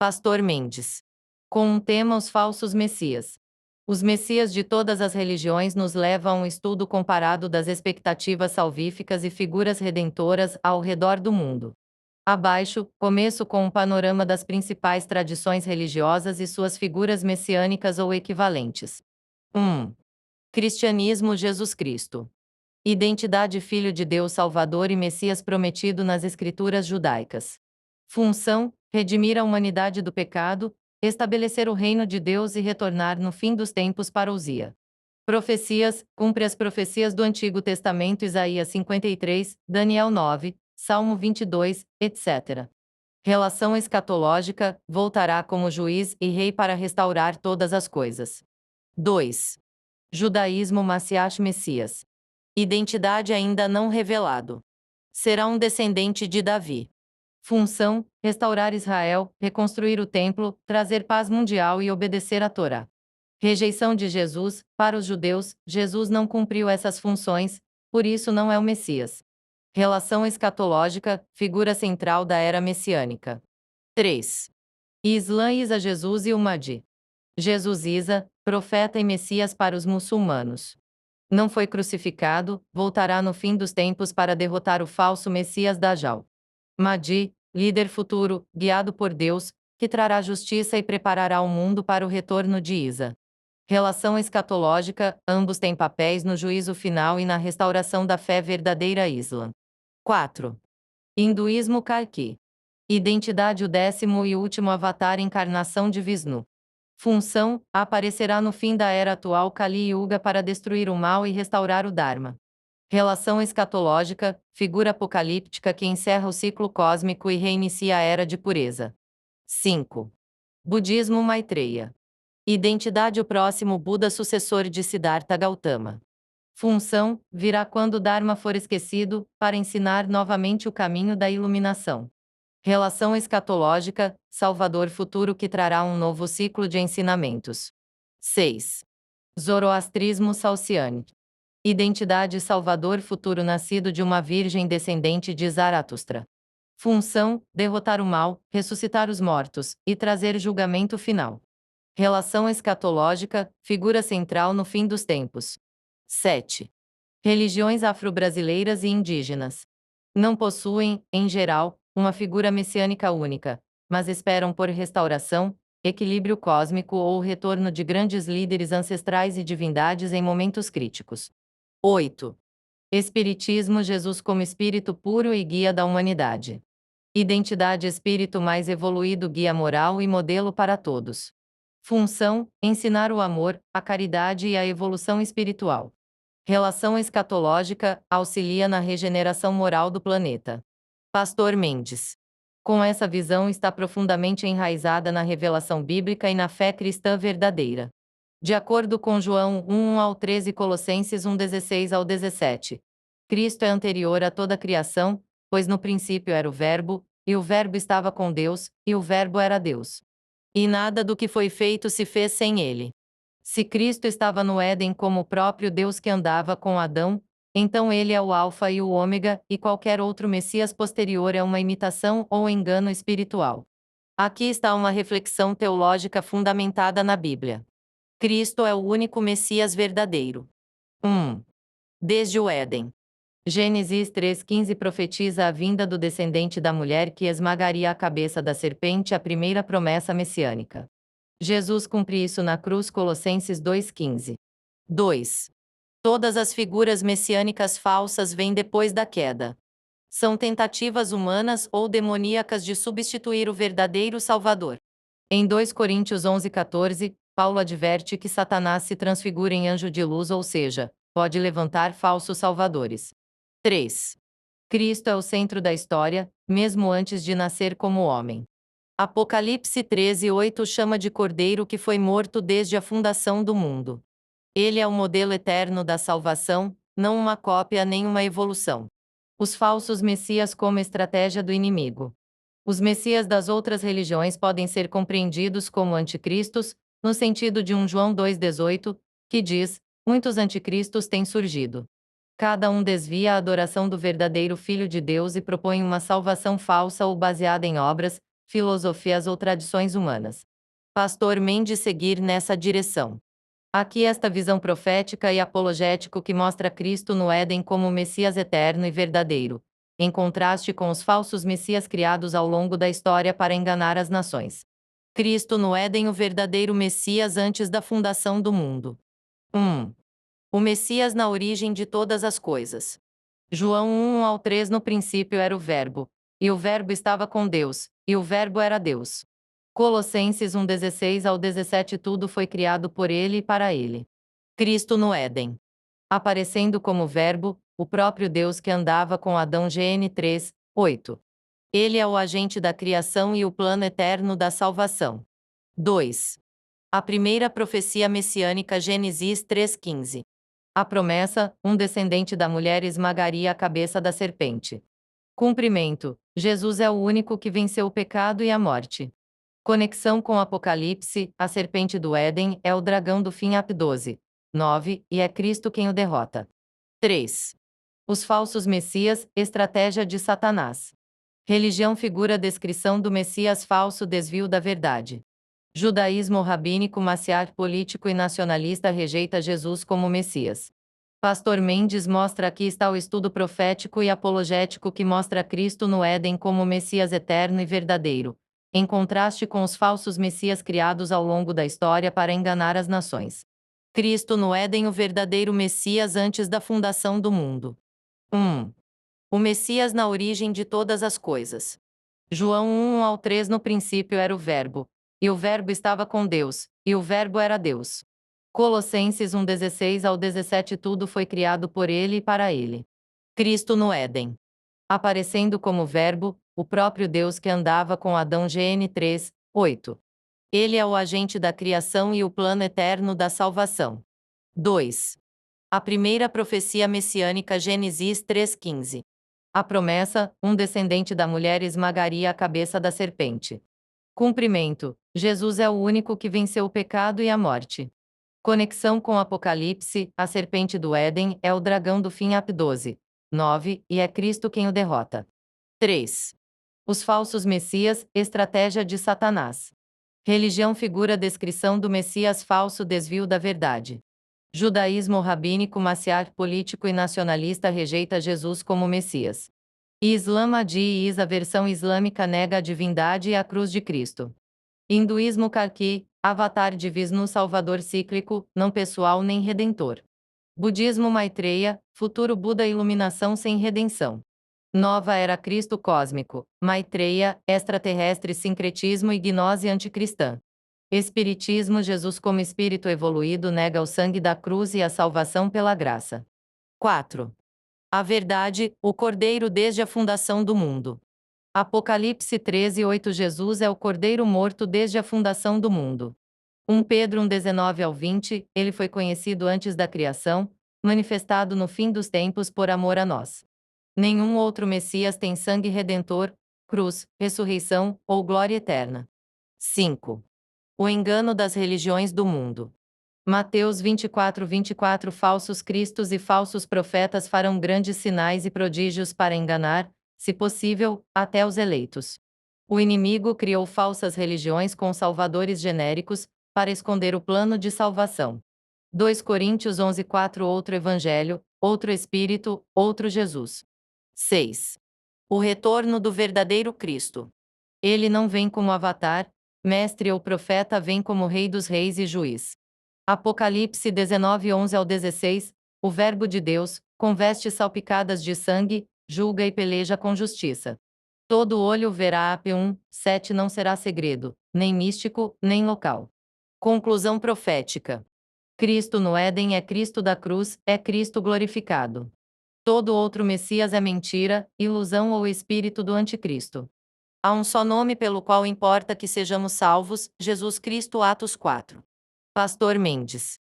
Pastor Mendes. Com um tema: os falsos messias. Os messias de todas as religiões nos levam a um estudo comparado das expectativas salvíficas e figuras redentoras ao redor do mundo. Abaixo, começo com um panorama das principais tradições religiosas e suas figuras messiânicas ou equivalentes. 1. Cristianismo. Jesus Cristo. Identidade: Filho de Deus, Salvador e Messias prometido nas Escrituras judaicas. Função: redimir a humanidade do pecado, estabelecer o reino de Deus e retornar no fim dos tempos para Uzia. Profecias: cumpre as profecias do Antigo Testamento, Isaías 53, Daniel 9, Salmo 22, etc. Relação escatológica: voltará como juiz e rei para restaurar todas as coisas. 2. Judaísmo. Masiach, Messias. Identidade: ainda não revelado. Será um descendente de Davi. Função: restaurar Israel, reconstruir o templo, trazer paz mundial e obedecer à Torá. Rejeição de Jesus: para os judeus, Jesus não cumpriu essas funções, por isso não é o Messias. Relação escatológica: figura central da era messiânica. 3. Islã. Isa, Jesus e o Mahdi. Jesus. Isa, profeta e Messias para os muçulmanos. Não foi crucificado, voltará no fim dos tempos para derrotar o falso Messias Dajjal. Mahdi, líder futuro, guiado por Deus, que trará justiça e preparará o mundo para o retorno de Isa. Relação escatológica: ambos têm papéis no juízo final e na restauração da fé verdadeira. Islã. 4. Hinduísmo. Kalki. Identidade: o 10º e último avatar, encarnação de Vishnu. Função: aparecerá no fim da era atual Kali Yuga para destruir o mal e restaurar o Dharma. Relação escatológica: figura apocalíptica que encerra o ciclo cósmico e reinicia a era de pureza. 5. Budismo. Maitreya. Identidade: o próximo Buda, sucessor de Siddhartha Gautama. Função: virá quando o Dharma for esquecido, para ensinar novamente o caminho da iluminação. Relação escatológica: Salvador futuro que trará um novo ciclo de ensinamentos. 6. Zoroastrismo. Salciane. Identidade: Salvador futuro nascido de uma virgem descendente de Zaratustra. Função: derrotar o mal, ressuscitar os mortos e trazer julgamento final. Relação escatológica: figura central no fim dos tempos. 7. Religiões afro-brasileiras e indígenas. Não possuem, em geral, uma figura messiânica única, mas esperam por restauração, equilíbrio cósmico ou o retorno de grandes líderes ancestrais e divindades em momentos críticos. 8. Espiritismo. Jesus como espírito puro e guia da humanidade. Identidade: espírito mais evoluído, guia moral e modelo para todos. Função: ensinar o amor, a caridade e a evolução espiritual. Relação escatológica: auxilia na regeneração moral do planeta. Pastor Mendes. Com essa visão está profundamente enraizada na revelação bíblica e na fé cristã verdadeira. De acordo com João 1:13 e Colossenses 1:16-17, Cristo é anterior a toda a criação, pois no princípio era o Verbo, e o Verbo estava com Deus, e o Verbo era Deus. E nada do que foi feito se fez sem ele. Se Cristo estava no Éden como o próprio Deus que andava com Adão, então ele é o Alfa e o Ômega, e qualquer outro Messias posterior é uma imitação ou engano espiritual. Aqui está uma reflexão teológica fundamentada na Bíblia. Cristo é o único Messias verdadeiro. 1. Desde o Éden. Gênesis 3:15 profetiza a vinda do descendente da mulher que esmagaria a cabeça da serpente, a primeira promessa messiânica. Jesus cumpre isso na cruz. Colossenses 2:15. 2. Todas as figuras messiânicas falsas vêm depois da queda. São tentativas humanas ou demoníacas de substituir o verdadeiro Salvador. Em 2 Coríntios 11:14, Paulo adverte que Satanás se transfigura em anjo de luz, ou seja, pode levantar falsos salvadores. 3. Cristo é o centro da história, mesmo antes de nascer como homem. Apocalipse 13:8 chama de Cordeiro que foi morto desde a fundação do mundo. Ele é o modelo eterno da salvação, não uma cópia nem uma evolução. Os falsos messias como estratégia do inimigo. Os messias das outras religiões podem ser compreendidos como anticristos, no sentido de 1 João 2:18, que diz: muitos anticristos têm surgido. Cada um desvia a adoração do verdadeiro Filho de Deus e propõe uma salvação falsa ou baseada em obras, filosofias ou tradições humanas. Pastor Mendes seguir nessa direção. Aqui esta visão profética e apologético que mostra Cristo no Éden como o Messias eterno e verdadeiro, em contraste com os falsos messias criados ao longo da história para enganar as nações. Cristo no Éden, o verdadeiro Messias antes da fundação do mundo. 1. O Messias na origem de todas as coisas. João 1:3 No princípio era o Verbo, e o Verbo estava com Deus, e o Verbo era Deus. Colossenses 1:16-17 Tudo foi criado por ele e para ele. Cristo no Éden. Aparecendo como Verbo, o próprio Deus que andava com Adão Gn 3:8. Ele é o agente da criação e o plano eterno da salvação. 2. A primeira profecia messiânica Gênesis 3:15. A promessa, um descendente da mulher esmagaria a cabeça da serpente. Cumprimento, Jesus é o único que venceu o pecado e a morte. Conexão com Apocalipse, a serpente do Éden é o dragão do fim Ap 12:9, e é Cristo quem o derrota. 3. Os falsos messias, estratégia de Satanás. Religião figura descrição do Messias falso desvio da verdade. Judaísmo rabínico maciar político e nacionalista rejeita Jesus como Messias. Pastor Mendes mostra aqui está o estudo profético e apologético que mostra Cristo no Éden como Messias eterno e verdadeiro, em contraste com os falsos messias criados ao longo da história para enganar as nações. Cristo no Éden, o verdadeiro Messias antes da fundação do mundo. 1. O Messias na origem de todas as coisas. João 1:3 No princípio era o Verbo, e o Verbo estava com Deus, e o Verbo era Deus. Colossenses 1:16-17 Tudo foi criado por ele e para ele. Cristo no Éden. Aparecendo como Verbo, o próprio Deus que andava com Adão Gn 3:8. Ele é o agente da criação e o plano eterno da salvação. 2. A primeira profecia messiânica Gênesis 3:15. A promessa, um descendente da mulher esmagaria a cabeça da serpente. Cumprimento, Jesus é o único que venceu o pecado e a morte. Conexão com Apocalipse, a serpente do Éden é o dragão do fim Ap 12:9, e é Cristo quem o derrota. 3. Os falsos messias, estratégia de Satanás. Religião figura descrição do Messias falso desvio da verdade. Judaísmo rabínico maciar político e nacionalista rejeita Jesus como Messias. Islã Ahmadiyya, a versão islâmica nega a divindade e a cruz de Cristo. Hinduísmo Kalki, avatar de Vishnu salvador cíclico, não pessoal nem redentor. Budismo Maitreya, futuro Buda iluminação sem redenção. Nova era Cristo cósmico, Maitreya, extraterrestre sincretismo e gnose anticristã. Espiritismo Jesus como espírito evoluído nega o sangue da cruz e a salvação pela graça. 4. A verdade, o Cordeiro desde a fundação do mundo. Apocalipse 13:8 Jesus é o Cordeiro morto desde a fundação do mundo. 1 Pedro 1:19-20 Ele foi conhecido antes da criação, manifestado no fim dos tempos por amor a nós. Nenhum outro Messias tem sangue redentor, cruz, ressurreição ou glória eterna. 5. O engano das religiões do mundo. Mateus 24:24 Falsos cristos e falsos profetas farão grandes sinais e prodígios para enganar, se possível, até os eleitos. O inimigo criou falsas religiões com salvadores genéricos, para esconder o plano de salvação. 2 Coríntios 11:4 Outro evangelho, outro espírito, outro Jesus. 6. O retorno do verdadeiro Cristo. Ele não vem como avatar, mestre ou profeta, vem como Rei dos Reis e Juiz. Apocalipse 19:11-16 O Verbo de Deus, com vestes salpicadas de sangue, julga e peleja com justiça. Todo olho verá. Ap 1:7 Não será segredo, nem místico, nem local. Conclusão profética. Cristo no Éden é Cristo da cruz, é Cristo glorificado. Todo outro Messias é mentira, ilusão ou espírito do anticristo. Há um só nome pelo qual importa que sejamos salvos, Jesus Cristo. Atos 4. Pastor Mendes.